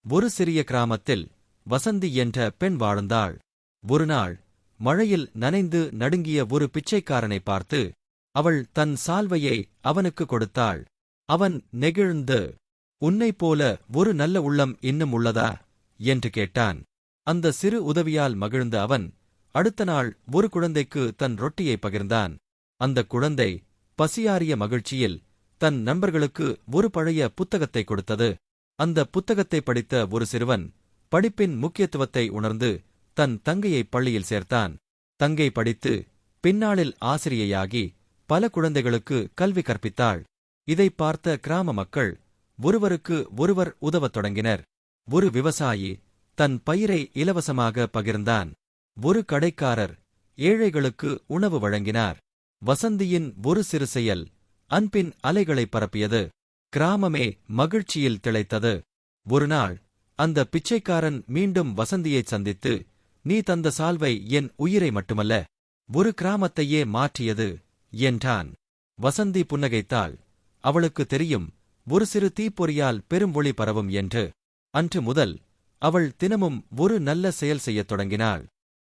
ஒரு சிறிய கிராமத்தில் வசந்தி என்ற பெண் வாழ்ந்தாள். ஒருநாள் மழையில் நனைந்து நடுங்கிய ஒரு பிச்சைக்காரனை பார்த்து அவள் தன் சால்வையை அவனுக்கு கொடுத்தாள். அவன் நெகிழ்ந்து, "உன்னைப் போல ஒரு நல்ல உள்ளம் இன்னும் உள்ளதா?" என்று கேட்டான். அந்த சிறு உதவியால் மகிழ்ந்த அவன் அடுத்த நாள் ஒரு குழந்தைக்கு தன் ரொட்டியை பகிர்ந்தான். அந்த குழந்தை பசியாறிய மகிழ்ச்சியில் தன் நண்பர்களுக்கு ஒரு பழைய புத்தகத்தை கொடுத்தது. அந்த புத்தகத்தை படித்த ஒரு சிறுவன் படிப்பின் முக்கியத்துவத்தை உணர்ந்து தன் தங்கையை பள்ளியில் சேர்த்தான். தங்கை படித்து பின்னாளில் ஆசிரியையாகி பல குழந்தைகளுக்கு கல்வி கற்பித்தாள். இதை பார்த்த கிராம மக்கள் ஒருவருக்கு ஒருவர் உதவத் தொடங்கினர். ஒரு விவசாயி தன் பயிரை இலவசமாக பகிர்ந்தான். ஒரு கடைக்காரர் ஏழைகளுக்கு உணவு வழங்கினார். வசந்தியின் ஒரு சிறு செயல் அன்பின் அலைகளை பரப்பியது. கிராமமே மகிழ்ச்சியில் திளைத்தது. ஒருநாள் அந்த பிச்சைக்காரன் மீண்டும் வசந்தியைச் சந்தித்து, "நீ தந்த சால்வை என் உயிரை மட்டுமல்ல, ஒரு கிராமத்தையே மாற்றியது" என்றான். வசந்தி புன்னகைத்தாள். அவளுக்கு தெரியும், ஒரு சிறு தீப்பொறியால் பெரும் ஒளி பரவும் என்று. அன்று முதல் அவள் தினமும் ஒரு நல்ல செயல் செய்யத் தொடங்கினாள்.